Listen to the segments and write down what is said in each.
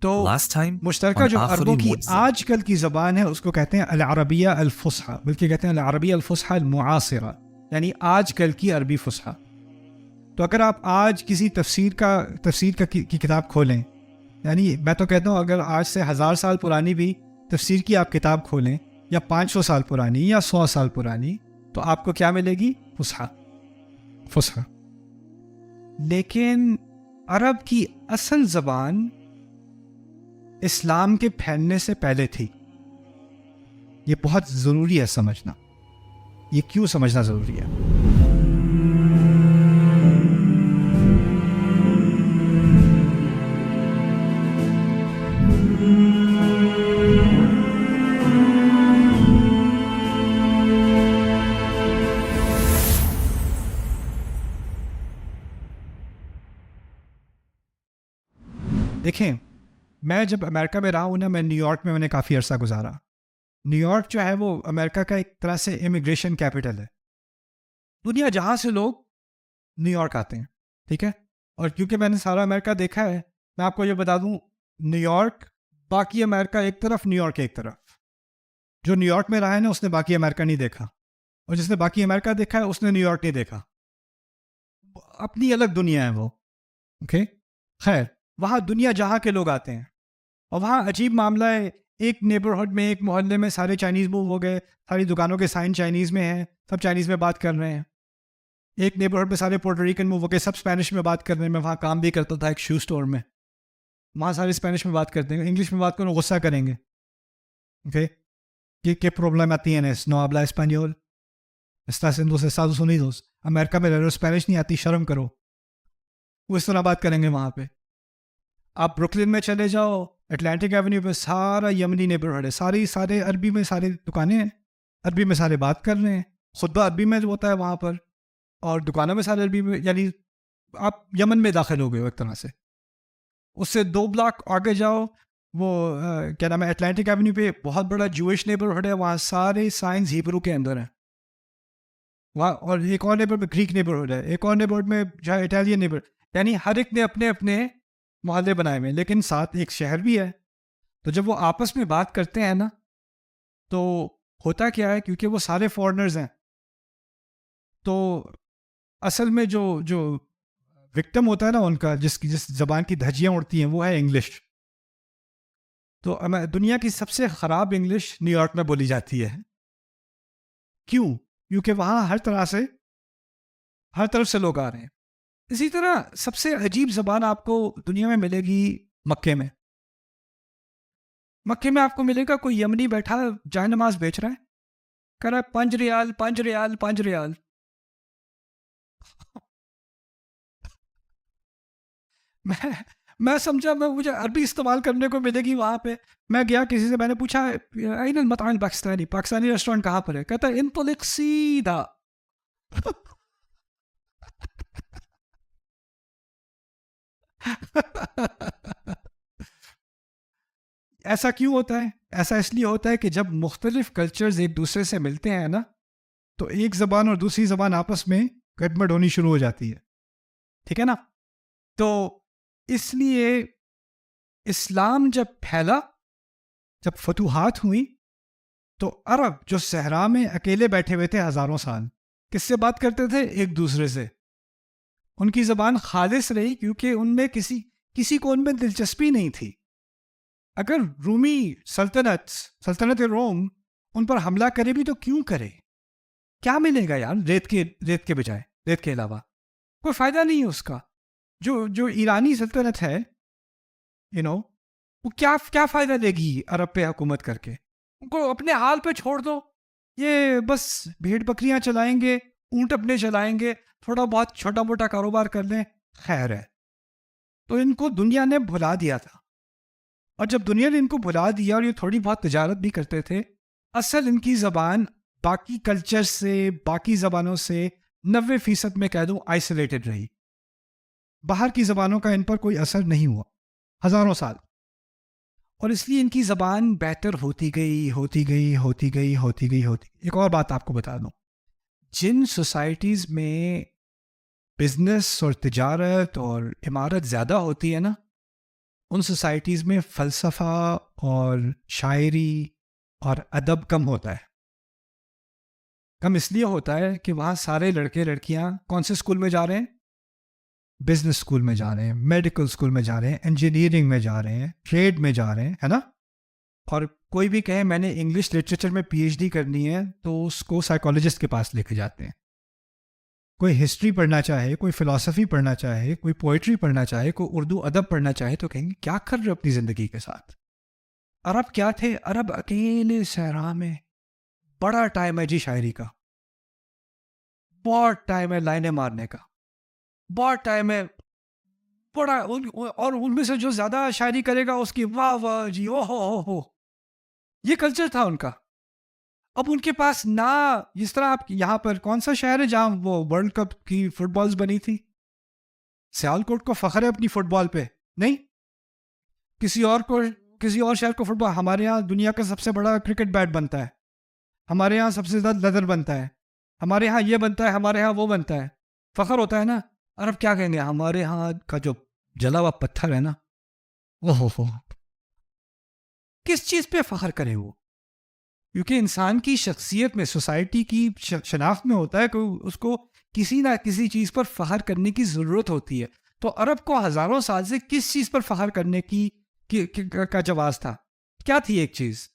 تو last time مشترکہ جو عربوں کی آج کل کی زبان ہے اس کو کہتے ہیں العربیہ الفصحی، بلکہ کہتے ہیں العربیہ الفصحی المعاصرہ، یعنی آج کل کی عربی فصحی. تو اگر آپ آج کسی تفسیر کی کتاب کھولیں، یعنی میں تو کہتا ہوں اگر آج سے 1000 سال پرانی بھی تفسیر کی آپ کتاب کھولیں، یا 500 سال پرانی یا 100 سال پرانی، تو آپ کو کیا ملے گی؟ فصحی. لیکن عرب کی اصل زبان اسلام کے پھیلنے سے پہلے تھی. یہ بہت ضروری ہے سمجھنا. یہ کیوں سمجھنا ضروری ہے؟ دیکھیں، میں جب امریکہ میں رہا ہوں نا، میں نیو یارک میں نے کافی عرصہ گزارا. نیو یارک جو ہے وہ امریکہ کا ایک طرح سے امیگریشن کیپٹل ہے. دنیا جہاں سے لوگ نیو یارک آتے ہیں، ٹھیک ہے. اور کیونکہ میں نے سارا امریکہ دیکھا ہے، میں آپ کو یہ بتا دوں، نیو یارک، باقی امریکہ ایک طرف، نیو یارک ایک طرف. جو نیو یارک میں رہا ہے نا اس نے باقی امریکہ نہیں دیکھا، اور جس نے باقی امریکہ دیکھا ہے اس نے نیو یارک نہیں دیکھا. اپنی الگ دنیا ہے وہ. اوکے، خیر، وہاں دنیا جہاں کے لوگ آتے ہیں، اور وہاں عجیب معاملہ ہے. ایک نیبرہڈ میں، ایک محلے میں سارے چائنیز موو ہو گئے، ساری دکانوں کے سائن چائنیز میں ہیں، سب چائنیز میں بات کر رہے ہیں. ایک نیبرہڈ میں سارے پورٹریکن موو ہو گئے، سب اسپینش میں بات کر رہے ہیں. میں وہاں کام بھی کرتا تھا ایک شو اسٹور میں، وہاں سارے اسپینش میں بات کرتے ہیں. انگلش میں بات کروں غصہ کریں گے. Okay, ¿Qué problema tienes? No habla español. Estás en los Estados Unidos. امریکہ میں رہ رہے ہو، اسپینش نہیں آتی، شرم کرو. وہ اس طرح بات کریں گے وہاں پہ. آپ بروکلن میں چلے جاؤ، اٹلانٹک ایونیو پہ سارا یمنی نیبرہڈ ہے، سارے عربی میں سارے دکانیں ہیں، عربی میں سارے بات کر رہے ہیں، خطبہ عربی میں ہوتا ہے وہاں پر، اور دکانوں میں سارے عربی میں. یعنی آپ یمن میں داخل ہو گئے ہو ایک طرح سے. اس سے 2 بلاک آگے جاؤ، وہ کیا نام ہے، اٹلانٹک ایونیو پہ بہت بڑا جوئش نیبرہڈ ہے، وہاں سارے سائنس ہیبرو کے اندر ہیں وہاں. اور ایک اور نیبرہڈ میں گریک نیبرہڈ ہے، ایک اور نیبرہڈ میں جو ہے اٹیلین نیبرہڈ. یعنی ہر ایک نے اپنے اپنے محلے بنائے ہوئے ہیں، لیکن ساتھ ایک شہر بھی ہے. تو جب وہ آپس میں بات کرتے ہیں نا، تو ہوتا کیا ہے، کیونکہ وہ سارے فورنرز ہیں، تو اصل میں جو وکٹم ہوتا ہے نا ان کا، جس زبان کی دھجیاں اڑتی ہیں، وہ ہے انگلش. تو دنیا کی سب سے خراب انگلش نیو یارک میں بولی جاتی ہے. کیوں؟ کیونکہ وہاں ہر طرف سے لوگ آ رہے ہیں. اسی طرح سب سے عجیب زبان آپ کو دنیا میں ملے گی مکے میں. مکے میں آپ کو ملے گا کوئی یمنی بیٹھا جائے نماز بیچ رہا ہے، کہہ رہا ہے 5 ریال 5 ریال 5 ریال. میں سمجھا، مجھے عربی استعمال کرنے کو ملے گی وہاں پہ. میں گیا کسی سے، میں نے پوچھا این المطعم الپاکستانی، پاکستانی ریسٹورینٹ کہاں پر ہے؟ کہتا ہے انطلق سیدھا. ایسا کیوں ہوتا ہے؟ ایسا اس لیے ہوتا ہے کہ جب مختلف کلچرز ایک دوسرے سے ملتے ہیں نا، تو ایک زبان اور دوسری زبان آپس میں گڑبڑ ہونی شروع ہو جاتی ہے. ٹھیک ہے نا؟ تو اس لیے اسلام جب پھیلا، جب فتوحات ہوئی، تو عرب جو صحرا میں اکیلے بیٹھے ہوئے تھے ہزاروں سال، کس سے بات کرتے تھے؟ ایک دوسرے سے. ان کی زبان خالص رہی کیونکہ ان میں کسی کو ان میں دلچسپی نہیں تھی. اگر رومی سلطنت روم ان پر حملہ کرے بھی تو کیوں کرے؟ کیا ملے گا یار ریت کے بجائے، ریت کے علاوہ کوئی فائدہ نہیں ہے اس کا. جو ایرانی سلطنت ہے، وہ کیا فائدہ دے گی عرب پہ حکومت کر کے؟ ان کو اپنے حال پہ چھوڑ دو. یہ بس بھیڑ بکریاں چلائیں گے، اونٹ اپنے چلائیں گے، تھوڑا بہت چھوٹا موٹا کاروبار کر لیں، خیر ہے. تو ان کو دنیا نے بھلا دیا تھا. اور جب دنیا نے ان کو بھلا دیا اور یہ تھوڑی بہت تجارت بھی کرتے تھے، اصل ان کی زبان باقی کلچر سے، باقی زبانوں سے 90% میں کہہ دوں آئسولیٹڈ رہی. باہر کی زبانوں کا ان پر کوئی اثر نہیں ہوا ہزاروں سال. اور اس لیے ان کی زبان بہتر ہوتی گئی. ایک اور بات آپ کو بتا دوں، جن سوسائٹیز میں بزنس اور تجارت اور عمارت زیادہ ہوتی ہے نا، ان سوسائٹیز میں فلسفہ اور شاعری اور ادب کم ہوتا ہے. کم اس لیے ہوتا ہے کہ وہاں سارے لڑکے لڑکیاں کون سے اسکول میں جا رہے ہیں؟ بزنس اسکول میں جا رہے ہیں, میڈیکل اسکول میں جا رہے ہیں, انجینئرنگ میں جا رہے ہیں, ٹریڈ میں جا رہے ہیں, ہے نا. اور کوئی بھی کہے میں نے انگلش لٹریچر میں پی ایچ ڈی کرنی ہے تو اس کو سائیکالوجسٹ کے پاس لے کے جاتے ہیں. کوئی ہسٹری پڑھنا چاہے, کوئی فلسفی پڑھنا چاہے, کوئی پوئٹری پڑھنا چاہے, کوئی اردو ادب پڑھنا چاہے تو کہیں گے کیا کر رہے ہو اپنی زندگی کے ساتھ. عرب کیا تھے؟ عرب اکیلے صحرا میں بڑا ٹائم ہے جی شاعری کا, بہت ٹائم ہے لائنیں مارنے کا, بہت ٹائم ہے بڑا. اور ان میں سے جو زیادہ شاعری کرے گا اس کی واہ واہ جی, او ہو. یہ کلچر تھا ان کا. اب ان کے پاس نہ جس طرح آپ یہاں پر کون سا شہر ہے جہاں وہ ورلڈ کپ کی فٹ بالز بنی تھی؟ سیالکوٹ کو فخر ہے اپنی فٹ بال پہ نہیں. کسی اور شہر کو فٹ بال. ہمارے یہاں دنیا کا سب سے بڑا کرکٹ بیٹ بنتا ہے, ہمارے یہاں سب سے زیادہ لیدر بنتا ہے, ہمارے یہاں یہ بنتا ہے, ہمارے یہاں وہ بنتا ہے. فخر ہوتا ہے نا. عرب کیا کہیں گے؟ ہمارے یہاں کا جو جلا ہوا پتھر ہے نا, وہ کس چیز پہ فخر کرے وہ؟ کیونکہ انسان کی شخصیت میں, سوسائٹی کی شناخت میں ہوتا ہے کہ اس کو کسی نہ کسی چیز پر فخر کرنے کی ضرورت ہوتی ہے. تو عرب کو ہزاروں سال سے کس چیز پر فخر کرنے کا جواز تھا؟ کیا تھی ایک چیز؟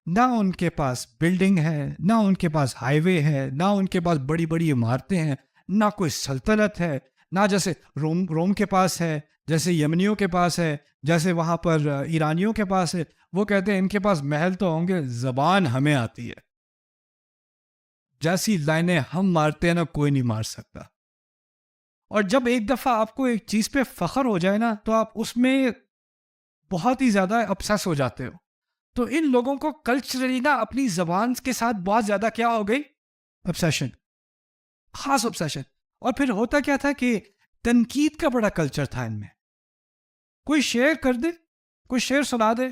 نہ ان کے پاس بلڈنگ ہے, نہ ان کے پاس ہائی وے ہے, نہ ان کے پاس بڑی بڑی عمارتیں ہیں, نہ کوئی سلطنت ہے, نہ جیسے روم کے پاس ہے, جیسے یمنیوں کے پاس ہے, جیسے وہاں پر ایرانیوں کے پاس ہے. وہ کہتے ہیں ان کے پاس محل تو ہوں گے, زبان ہمیں آتی ہے, جیسی لائنیں ہم مارتے ہیں نا کوئی نہیں مار سکتا. اور جب ایک دفعہ آپ کو ایک چیز پہ فخر ہو جائے نا تو آپ اس میں بہت ہی زیادہ ابسیس ہو جاتے ہو. تو ان لوگوں کو کلچرلی نا اپنی زبان کے ساتھ بہت زیادہ کیا ہو گئی؟ obsession, خاص obsession. اور پھر ہوتا کیا تھا کہ تنقید کا بڑا کلچر تھا ان میں. کوئی شعر کر دے, کوئی شعر سنا دے,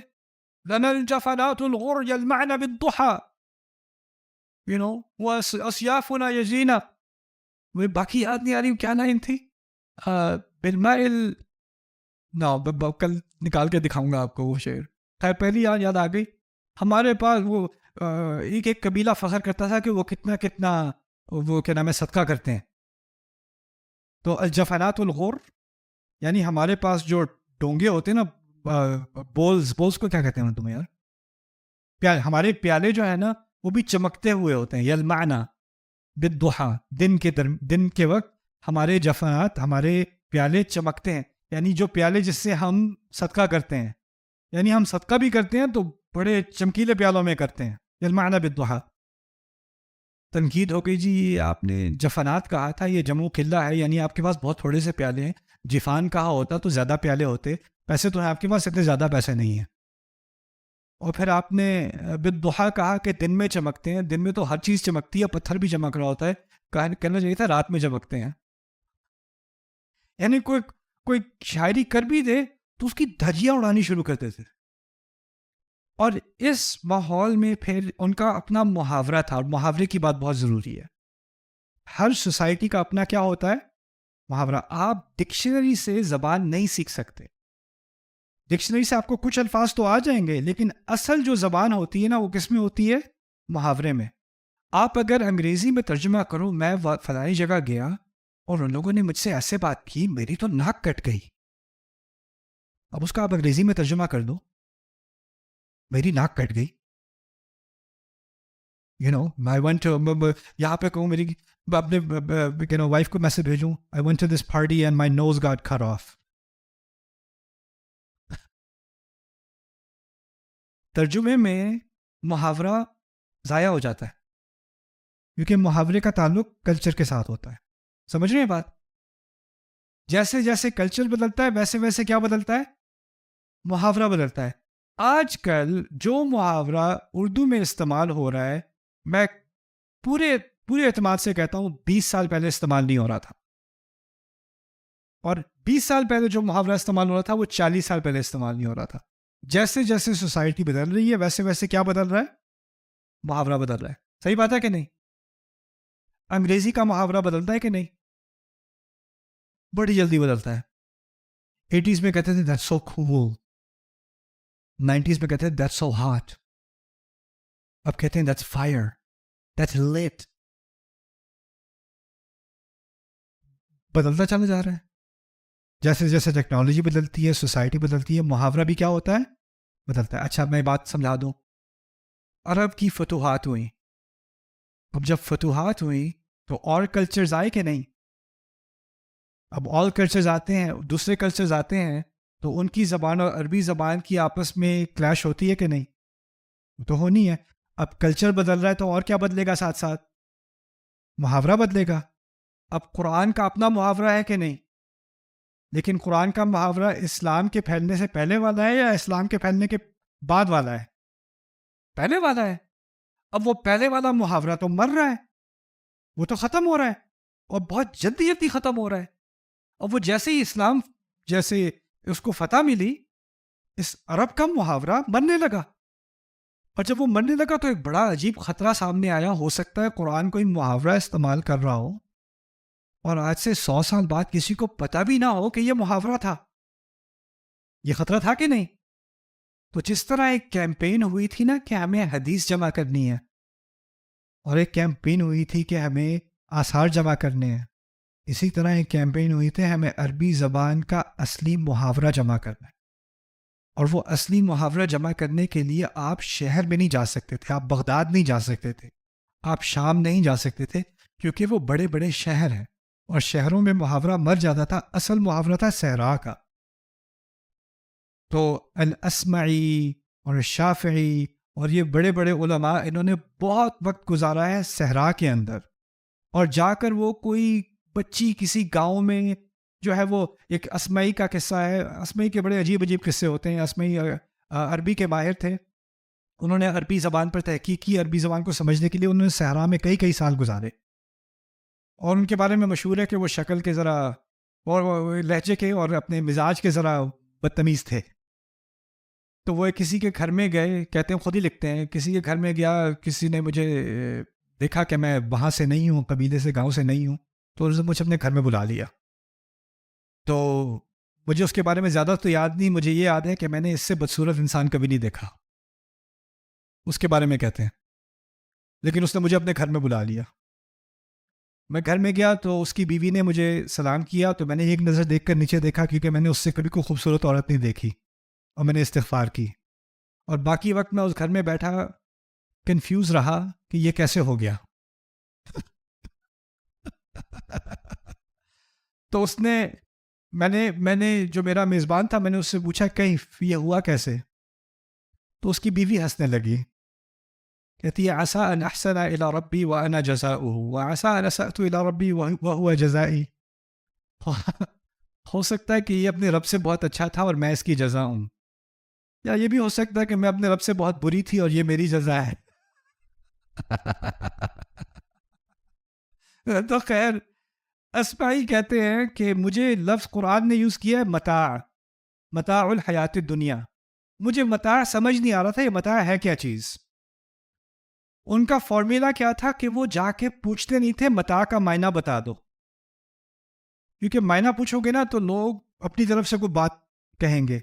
لنا الجفنات الغر يلمعن بالضحى, واسيافنا يجينا. وہ باقی یاد نہیں آ رہی کیا لائن تھی. بالماء کل نکال کے دکھاؤں گا آپ کو وہ شعر. خیر پہلی یاد آ گئی. ہمارے پاس وہ ایک قبیلہ فخر کرتا تھا کہ وہ کتنا وہ کیا نام ہے صدقہ کرتے ہیں. تو الجفنات الغر یعنی ہمارے پاس جو ڈونگے ہوتے ہیں نا, بولز کو کیا کہتے ہیں تمہیں یار؟ ہمارے پیالے جو ہے نا وہ بھی چمکتے ہوئے ہوتے ہیں. یلمعنا بالضحى, دن کے وقت ہمارے جفنات, ہمارے پیالے چمکتے ہیں. یعنی جو پیالے جس سے ہم صدقہ کرتے ہیں, یعنی ہم صدقہ بھی کرتے ہیں تو بڑے چمکیلے پیالوں میں کرتے ہیں. یلمعنا بالضحى. تنقید ہو گئی جی آپ نے جفنات کہا تھا, یہ جمع قلہ ہے, یعنی آپ کے پاس بہت تھوڑے سے پیالے ہیں. جفان کہا ہوتا تو زیادہ پیالے ہوتے, پیسے تو ہیں آپ کے پاس, اتنے زیادہ پیسے نہیں ہیں. اور پھر آپ نے بالضحى کہا کہ دن میں چمکتے ہیں. دن میں تو ہر چیز چمکتی ہے, پتھر بھی چمک رہا ہوتا ہے. کہنا چاہیے تھا رات میں چمکتے ہیں. یعنی کوئی شاعری کر بھی دے تو اس کی دھجیاں اڑانی شروع کرتے تھے. اور اس ماحول میں پھر ان کا اپنا محاورہ تھا, اور محاورے کی بات بہت ضروری ہے. ہر سوسائٹی کا اپنا کیا ہوتا ہے؟ محاورہ. آپ ڈکشنری سے زبان نہیں سیکھ سکتے. ڈکشنری سے آپ کو کچھ الفاظ تو آ جائیں گے, لیکن اصل جو زبان ہوتی ہے نا وہ کس میں ہوتی ہے؟ محاورے میں. آپ اگر انگریزی میں ترجمہ کرو, میں فلانی جگہ گیا اور ان لوگوں نے مجھ سے ایسے بات کی, میری تو ناک کٹ گئی. اب اس کا آپ انگریزی میں ترجمہ کر دو, میری ناک کٹ گئی. I went to, یہاں پہ کہوں میری اپنے وائف کو میسج بھیجوں, I went to this party and my nose got cut off. ترجمے میں محاورہ ضائع ہو جاتا ہے, کیونکہ محاورے کا تعلق کلچر کے ساتھ ہوتا ہے. سمجھ رہے ہیں بات؟ جیسے جیسے کلچر بدلتا ہے ویسے ویسے کیا بدلتا ہے؟ محاورہ بدلتا ہے. آج کل جو محاورہ اردو میں استعمال ہو رہا ہے, میں پورے اعتماد سے کہتا ہوں 20 سال پہلے استعمال نہیں ہو رہا تھا. اور 20 سال پہلے جو محاورہ استعمال ہو رہا تھا وہ 40 سال پہلے استعمال نہیں ہو رہا تھا. جیسے جیسے سوسائٹی بدل رہی ہے ویسے ویسے کیا بدل رہا ہے؟ محاورہ بدل رہا ہے. صحیح بات ہے کہ نہیں؟ انگریزی کا محاورہ بدلتا ہے کہ نہیں؟ بڑی جلدی بدلتا ہے. 80s میں کہتے تھے دیٹس سو کول، 90s میں کہتے تھے دیٹس سو ہاٹ، اب کہتے ہیں دیٹس فائر، دیٹس لیٹ. بدلتا چلا جا رہا ہے جیسے جیسے ٹیکنالوجی بدلتی ہے، سوسائٹی بدلتی ہے، محاورہ بھی کیا ہوتا ہے، بدلتا ہے. اچھا میں بات سمجھا دوں، عرب کی فتوحات ہوئیں، اب جب فتوحات ہوئیں تو اور کلچرز آئے کہ نہیں؟ اب آل کلچرز آتے ہیں، دوسرے کلچرز آتے ہیں تو ان کی زبان اور عربی زبان کی آپس میں کلیش ہوتی ہے کہ نہیں؟ تو ہونی ہے. اب کلچر بدل رہا ہے تو اور کیا بدلے گا ساتھ ساتھ؟ محاورہ بدلے گا. اب قرآن کا اپنا محاورہ ہے کہ نہیں؟ لیکن قرآن کا محاورہ اسلام کے پھیلنے سے پہلے والا ہے یا اسلام کے پھیلنے کے بعد والا ہے؟ پہلے والا ہے. اب وہ پہلے والا محاورہ تو مر رہا ہے، وہ تو ختم ہو رہا ہے اور بہت جلدی جلدی ختم ہو رہا ہے. اور وہ جیسے ہی اسلام جیسے اس کو فتح ملی، اس عرب کا محاورہ مرنے لگا. اور جب وہ مرنے لگا تو ایک بڑا عجیب خطرہ سامنے آیا. ہو سکتا ہے قرآن کوئی محاورہ استعمال کر رہا ہو اور آج سے 100 سال بعد کسی کو پتہ بھی نہ ہو کہ یہ محاورہ تھا. یہ خطرہ تھا کہ نہیں؟ تو جس طرح ایک کیمپین ہوئی تھی نا کہ ہمیں حدیث جمع کرنی ہے، اور ایک کیمپین ہوئی تھی کہ ہمیں آثار جمع کرنے ہیں، اسی طرح ایک کیمپین ہوئی تھی ہمیں عربی زبان کا اصلی محاورہ جمع کرنا ہے. اور وہ اصلی محاورہ جمع کرنے کے لیے آپ شہر میں نہیں جا سکتے تھے، آپ بغداد نہیں جا سکتے تھے، آپ شام نہیں جا سکتے تھے، کیونکہ وہ بڑے بڑے شہر ہیں اور شہروں میں محاورہ مر جاتا تھا. اصل محاورہ تھا صحرا کا. تو الاسمعی اور شافعی اور یہ بڑے بڑے علماء، انہوں نے بہت وقت گزارا ہے صحرا کے اندر، اور جا کر وہ کوئی بچی کسی گاؤں میں جو ہے، وہ ایک اسمعی کا قصہ ہے. اسمعی کے بڑے عجیب عجیب قصے ہوتے ہیں. اسمعی عربی کے ماہر تھے، انہوں نے عربی زبان پر تحقیق کی. عربی زبان کو سمجھنے کے لیے انہوں نے صحرا میں کئی سال گزارے، اور ان کے بارے میں مشہور ہے کہ وہ شکل کے ذرا اور لہجے کے اور اپنے مزاج کے ذرا بدتمیز تھے. تو وہ کسی کے گھر میں گئے، کہتے ہیں خود ہی لکھتے ہیں، کسی کے گھر میں گیا، کسی نے مجھے دیکھا کہ میں وہاں سے نہیں ہوں، قبیلے سے، گاؤں سے نہیں ہوں، تو انہوں نے مجھے اپنے گھر میں بلا لیا. تو مجھے اس کے بارے میں زیادہ تو یاد نہیں، مجھے یہ یاد ہے کہ میں نے اس سے بدصورت انسان کبھی نہیں دیکھا، اس کے بارے میں کہتے ہیں. لیکن اس نے مجھے اپنے گھر میں بلا لیا. میں گھر میں گیا تو اس کی بیوی نے مجھے سلام کیا، تو میں نے ایک نظر دیکھ کر نیچے دیکھا، کیونکہ میں نے اس سے کبھی کوئی خوبصورت عورت نہیں دیکھی، اور میں نے استغفار کی. اور باقی وقت میں اس گھر میں بیٹھا کنفیوز رہا کہ یہ کیسے ہو گیا. تو اس نے میں نے جو میرا میزبان تھا، میں نے اس سے پوچھا کیف، یہ ہوا کیسے؟ تو اس کی بیوی ہنسنے لگی، کہتی ہے عسى ان احسن الى ربی وانا جزاؤه وعسى ان اسأت الى ربی وهو جزائی. ہو سکتا ہے کہ یہ اپنے رب سے بہت اچھا تھا اور میں اس کی جزا ہوں، یا یہ بھی ہو سکتا ہے کہ میں اپنے رب سے بہت بری تھی اور یہ میری جزا ہے. تو خیر، اسمعی کہتے ہیں کہ مجھے لفظ قرآن نے یوز کیا ہے متاع الحیات الدنیا. مجھے متاع سمجھ نہیں آ رہا تھا یہ متاع ہے کیا چیز. ان کا فارمولا کیا تھا کہ وہ جا کے پوچھتے نہیں تھے متاع کا معنی بتا دو، کیونکہ معنی پوچھو گے نا تو لوگ اپنی طرف سے کوئی بات کہیں گے.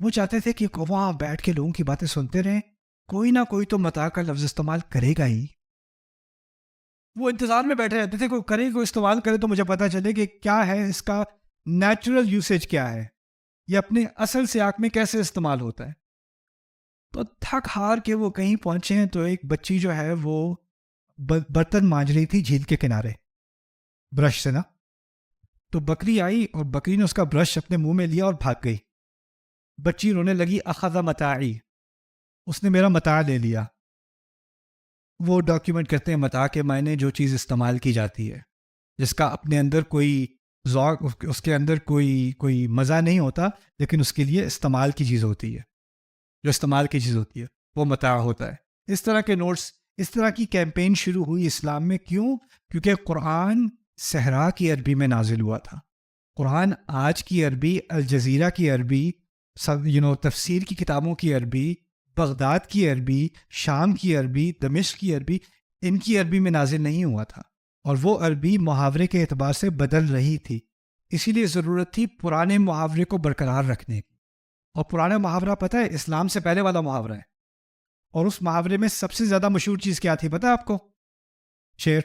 وہ چاہتے تھے کہ وہاں بیٹھ کے لوگوں کی باتیں سنتے رہیں، کوئی نہ کوئی تو متاع کا لفظ استعمال کرے گا ہی. وہ انتظار میں بیٹھے رہتے تھے، کوئی کرے، کوئی استعمال کرے تو مجھے پتہ چلے کہ کیا ہے اس کا نیچرل یوسیج، کیا ہے یہ اپنے اصل سیاق میں کیسے استعمال ہوتا ہے. تو تھک ہار کے وہ کہیں پہنچے ہیں تو ایک بچی جو ہے وہ برتن مانج رہی تھی جھیل کے کنارے برش سے نا. تو بکری آئی اور بکری نے اس کا برش اپنے منہ میں لیا اور بھاگ گئی. بچی رونے لگی، اخذ متاعی، اس نے میرا متاع لے لیا. وہ ڈاکیومنٹ کرتے ہیں متاع کے معنی جو چیز استعمال کی جاتی ہے، جس کا اپنے اندر کوئی ذوق، اس کے اندر کوئی مزہ نہیں ہوتا، لیکن اس کے لیے استعمال کی چیز ہوتی ہے، جو استعمال کی چیز ہوتی ہے وہ متاع ہوتا ہے. اس طرح کے نوٹس، اس طرح کی کیمپین شروع ہوئی اسلام میں. کیوں؟ کیونکہ قرآن صحرا کی عربی میں نازل ہوا تھا. قرآن آج کی عربی، الجزیرہ کی عربی، تفسیر کی کتابوں کی عربی، بغداد کی عربی، شام کی عربی، دمشق کی عربی، ان کی عربی میں نازل نہیں ہوا تھا. اور وہ عربی محاورے کے اعتبار سے بدل رہی تھی. اسی لیے ضرورت تھی پرانے محاورے کو برقرار رکھنے کی. اور پرانا محاورہ پتہ ہے اسلام سے پہلے والا محاورہ ہے. اور اس محاورے میں سب سے زیادہ مشہور چیز کیا تھی پتہ ہے آپ کو؟ شعر.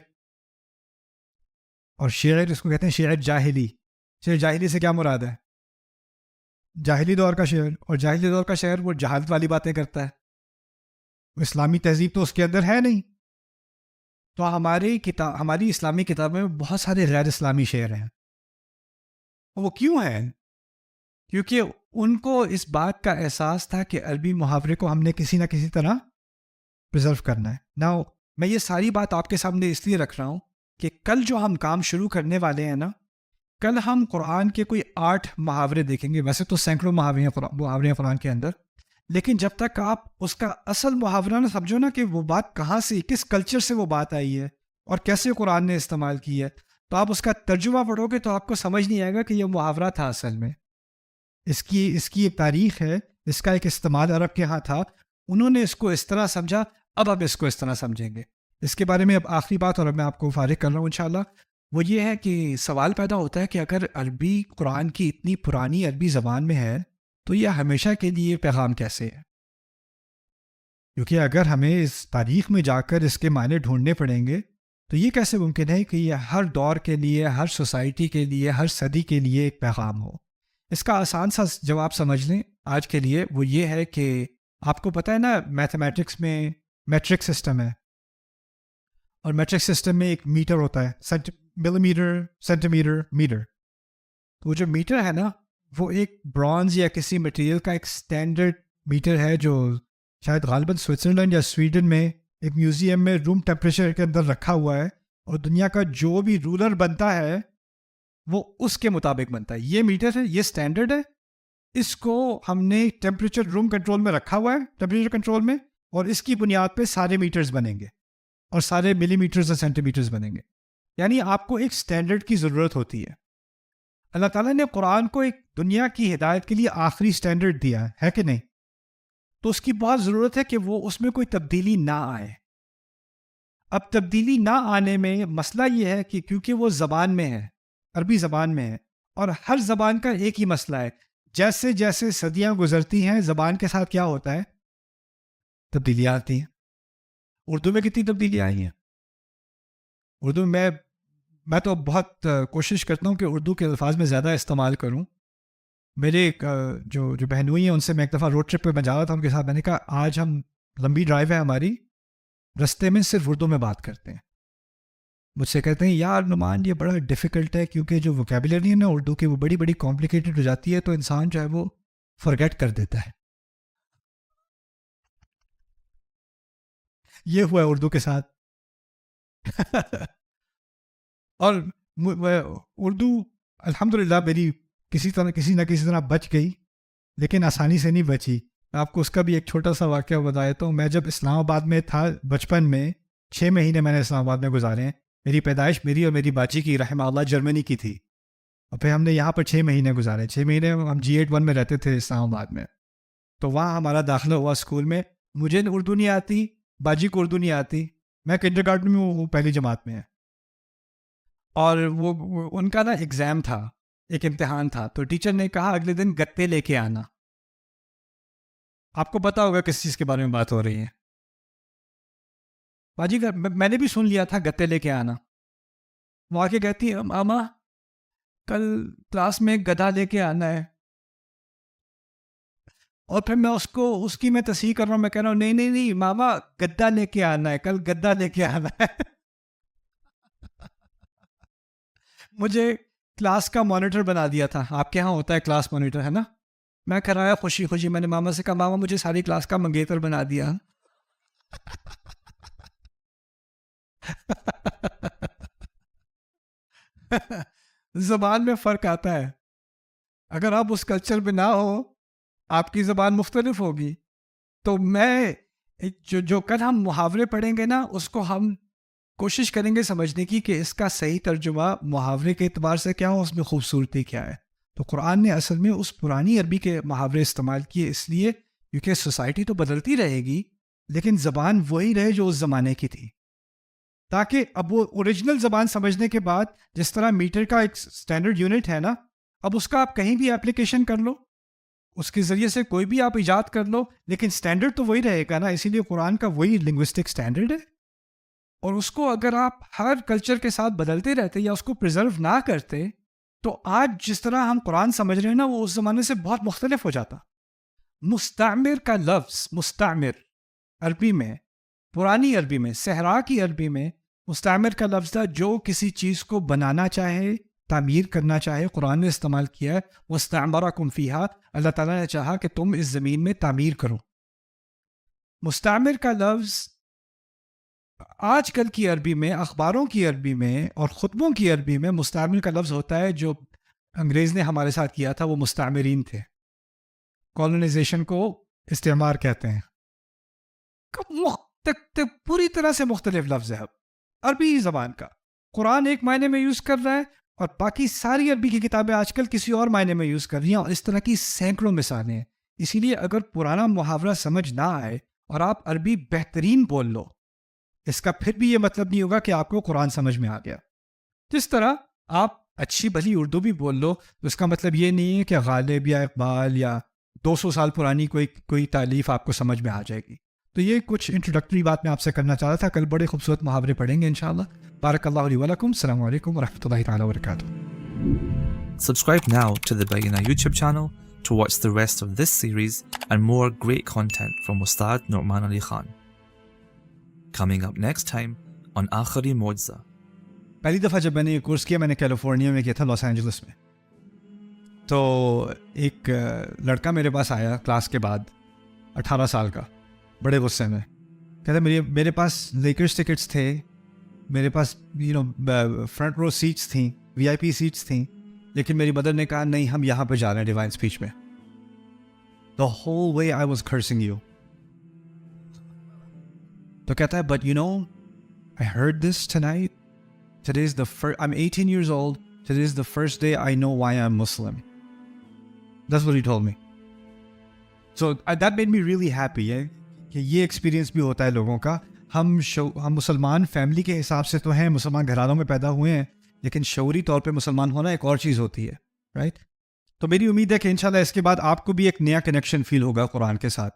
اور شعر اس کو کہتے ہیں شعر جاہلی. شعر جاہلی سے کیا مراد ہے؟ جاہلی دور کا شعر. اور جاہلی دور کا شعر وہ جہالت والی باتیں کرتا ہے. اسلامی تہذیب تو اس کے اندر ہے نہیں. تو ہماری اسلامی کتابیں میں بہت سارے غیر اسلامی شعر ہیں. وہ کیوں ہیں؟ کیونکہ ان کو اس بات کا احساس تھا کہ عربی محاورے کو ہم نے کسی نہ کسی طرح پرزرو کرنا ہے. ناؤ میں یہ ساری بات آپ کے سامنے اس لیے رکھ رہا ہوں کہ کل جو ہم کام شروع کرنے والے ہیں نا، کل ہم قرآن کے کوئی 8 محاورے دیکھیں گے. ویسے تو سینکڑوں محاورے ہیں قرآن کے اندر، لیکن جب تک آپ اس کا اصل محاورہ نہ سمجھو نا کہ وہ بات کہاں سے، کس کلچر سے وہ بات آئی ہے اور کیسے قرآن نے استعمال کی ہے، تو آپ اس کا ترجمہ پڑھو گے تو آپ کو سمجھ نہیں آئے گا کہ یہ محاورہ تھا اصل میں. اس کی ایک تاریخ ہے، اس کا ایک استعمال عرب کے ہاں تھا، انہوں نے اس کو اس طرح سمجھا، اب آپ اس کو اس طرح سمجھیں گے. اس کے بارے میں اب آخری بات اور اب میں آپ کو فارغ کر رہا ہوں انشاءاللہ، وہ یہ ہے کہ سوال پیدا ہوتا ہے کہ اگر عربی قرآن کی اتنی پرانی عربی زبان میں ہے تو یہ ہمیشہ کے لیے پیغام کیسے ہے؟ کیونکہ اگر ہمیں اس تاریخ میں جا کر اس کے معنی ڈھونڈنے پڑیں گے تو یہ کیسے ممکن ہے کہ یہ ہر دور کے لیے، ہر سوسائٹی کے لیے، ہر صدی کے لیے ایک پیغام ہو. اس کا آسان سا جواب سمجھ لیں آج کے لیے، وہ یہ ہے کہ آپ کو پتہ ہے نا میتھمیٹکس میں میٹرک سسٹم ہے، اور میٹرک سسٹم میں ایک میٹر ہوتا ہے، ملی میٹر، سینٹی میٹر، میٹر. تو وہ جو میٹر ہے نا وہ ایک برانز یا کسی مٹیریل کا ایک سٹینڈرڈ میٹر ہے جو شاید غالباً سوئٹزرلینڈ یا سویڈن میں ایک میوزیم میں روم ٹیمپریچر کے اندر رکھا ہوا ہے، اور دنیا کا جو بھی رولر بنتا ہے وہ اس کے مطابق بنتا ہے. یہ میٹر ہے، یہ سٹینڈرڈ ہے، اس کو ہم نے ٹیمپریچر روم کنٹرول میں رکھا ہوا ہے، ٹیمپریچر کنٹرول میں، اور اس کی بنیاد پہ سارے میٹرز بنیں گے اور سارے ملی میٹرز اور سینٹی میٹرز بنیں گے. یعنی آپ کو ایک سٹینڈرڈ کی ضرورت ہوتی ہے. اللہ تعالیٰ نے قرآن کو ایک دنیا کی ہدایت کے لیے آخری سٹینڈرڈ دیا ہے کہ نہیں؟ تو اس کی بہت ضرورت ہے کہ وہ اس میں کوئی تبدیلی نہ آئے. اب تبدیلی نہ آنے میں مسئلہ یہ ہے کہ کیونکہ وہ زبان میں ہے، عربی زبان میں ہے، اور ہر زبان کا ایک ہی مسئلہ ہے، جیسے جیسے صدیاں گزرتی ہیں زبان کے ساتھ کیا ہوتا ہے؟ تبدیلیاں آتی ہیں. اردو میں کتنی تبدیلیاں آئی ہیں؟ اردو میں تو بہت کوشش کرتا ہوں کہ اردو کے الفاظ میں زیادہ استعمال کروں. میرے ایک جو بہنوئی ہیں ان سے میں ایک دفعہ روڈ ٹرپ پہ میں جا رہا تھا ان کے ساتھ، میں نے کہا آج ہم لمبی ڈرائیو ہے ہماری، رستے میں صرف اردو میں بات کرتے ہیں. مجھ سے کہتے ہیں یار نعمان یہ بڑا ڈیفیکلٹ ہے کیونکہ جو ووکیبلری ہے نا اردو کی وہ بڑی بڑی کمپلیکیٹڈ ہو جاتی ہے، تو انسان جو ہے وہ فرگیٹ کر دیتا ہے. یہ ہوا ہے اردو کے ساتھ. اور اردو الحمدللہ میری کسی نہ کسی طرح بچ گئی، لیکن آسانی سے نہیں بچی. میں آپ کو اس کا بھی ایک چھوٹا سا واقعہ بتا دیتا ہوں. میں جب اسلام آباد میں تھا بچپن میں، 6 مہینے میں نے اسلام آباد میں گزارے ہیں. میری پیدائش میری اور میری باجی کی رحمہ اللہ جرمنی کی تھی، اور پھر ہم نے یہاں پر 6 مہینے گزارے. 6 مہینے ہم G81 میں رہتے تھے اسلام آباد میں. تو وہاں ہمارا داخلہ ہوا اسکول میں. مجھے اردو نہیں آتی، باجی کو اردو نہیں آتی. میں کنڈر گارڈن میں وہ پہلی جماعت میں ہے، اور وہ ان کا نا ایگزام تھا، ایک امتحان تھا. تو ٹیچر نے کہا اگلے دن گتے لے کے آنا. آپ کو پتا ہوگا کس چیز کے بارے میں بات ہو رہی ہے. باجی کا میں نے بھی سن لیا تھا گتے لے کے آنا. وہ آ کے کہتی ہے ماما کل کلاس میں گدھا لے کے آنا ہے. اور پھر میں اس کی میں تصحیح کر رہا ہوں، میں کہہ رہا ہوں نہیں ماما گدا لے کے آنا ہے، کل گدا لے کے آنا ہے. مجھے کلاس کا مانیٹر بنا دیا تھا. آپ کے ہاں ہوتا ہے کلاس مانیٹر، ہے نا؟ میں کرایا خوشی خوشی، میں نے ماما سے کہا ماما مجھے ساری کلاس کا منگیتر بنا دیا. زبان میں فرق آتا ہے. اگر آپ اس کلچر میں نہ ہو، آپ کی زبان مختلف ہوگی. تو میں جو کل ہم محاورے پڑھیں گے نا، اس کو ہم کوشش کریں گے سمجھنے کی کہ اس کا صحیح ترجمہ محاورے کے اعتبار سے کیا ہو، اس میں خوبصورتی کیا ہے. تو قرآن نے اصل میں اس پرانی عربی کے محاورے استعمال کیے اس لیے کیونکہ سوسائٹی تو بدلتی رہے گی لیکن زبان وہی رہے جو اس زمانے کی تھی. تاکہ اب وہ اوریجنل زبان سمجھنے کے بعد جس طرح میٹر کا ایک اسٹینڈرڈ یونٹ ہے نا، اب اس کا آپ کہیں بھی اپلیکیشن کر لو، اس کے ذریعے سے کوئی بھی آپ ایجاد کر لو، لیکن اسٹینڈرڈ تو وہی رہے گا نا. اسی لیے قرآن کا وہی لنگوسٹک اسٹینڈرڈ ہے. اور اس کو اگر آپ ہر کلچر کے ساتھ بدلتے رہتے یا اس کو پریزرو نہ کرتے تو آج جس طرح ہم قرآن سمجھ رہے ہیں نا وہ اس زمانے سے بہت مختلف ہو جاتا. مستعمر کا لفظ، مستعمر عربی میں، پرانی عربی میں، صحرا کی عربی میں مستعمر کا لفظ تھا جو کسی چیز کو بنانا چاہے، تعمیر کرنا چاہے. قرآن نے استعمال کیا ہے وَاسْتَعْمَرَكُمْ فِيهَا، اللہ تعالیٰ نے چاہا کہ تم اس زمین میں تعمیر کرو. مستعمر کا لفظ آج کل کی عربی میں، اخباروں کی عربی میں اور خطبوں کی عربی میں مستعمر کا لفظ ہوتا ہے. جو انگریز نے ہمارے ساتھ کیا تھا وہ مستعمرین تھے. کالونائزیشن کو استعمار کہتے ہیں. پوری طرح سے مختلف لفظ ہے اب عربی زبان کا. قرآن ایک معنی میں یوز کر رہا ہے اور باقی ساری عربی کی کتابیں آج کل کسی اور معنی میں یوز کر رہی ہیں، اور اس طرح کی سینکڑوں مثالیں ہیں. اسی لیے اگر پرانا محاورہ سمجھ نہ آئے اور آپ عربی بہترین بول لو، اس کا پھر بھی یہ مطلب نہیں ہوگا کہ آپ کو قرآن سمجھ میں آ گیا. جس طرح آپ اچھی بھلی اردو بھی بول لو تو اس کا مطلب یہ نہیں ہے کہ غالب یا اقبال یا 200 سال پرانی کوئی تالیف آپ کو سمجھ میں آ جائے گی. تو یہ کچھ انٹروڈکٹری بات میں آپ سے کرنا چاہ رہا تھا. کل بڑے خوبصورت محاورے پڑھیں گے انشاءاللہ. بارک اللہ علی ولکم. السلام علیکم ورحمۃ اللہ تعالیٰ وبرکاتہ. Subscribe now to the Bayyinah YouTube channel to watch the rest of this series and more great content from Ustad Nu'man Ali Khan. Coming up next time on Akhari Mo'jiza. پہلی دفعہ جب میں نے یہ کورس کیا میں نے California میں کیا تھا، لاس اینجلس میں. تو ایک لڑکا میرے پاس آیا کلاس کے بعد، 18 سال کا، بڑے غصے میں. کہتا میرے پاس لیکرز ٹکٹس تھے، میرے پاس فرنٹ رو سیٹس تھیں، VIP سیٹس تھیں، لیکن میری مدر نے کہا نہیں ہم یہاں پہ جا رہے ہیں ڈیوائن اسپیچ میں. The whole way I was cursing you. تو کہتا ہے but I heard this tonight. Today is the first, I'm 18 years old. Today is the first day I know why I'm Muslim. That's what he told me. So that made me really happy. کہ یہ experience بھی ہوتا ہے لوگوں کا. ہم مسلمان family کے حساب سے تو ہیں، مسلمان گھرانوں میں پیدا ہوئے ہیں، لیکن شعوری طور پہ مسلمان ہونا ایک اور چیز ہوتی ہے، رائٹ؟ تو میری امید ہے کہ انشاءاللہ اس کے بعد آپ کو بھی ایک نیا کنیکشن فیل ہوگا قرآن کے ساتھ.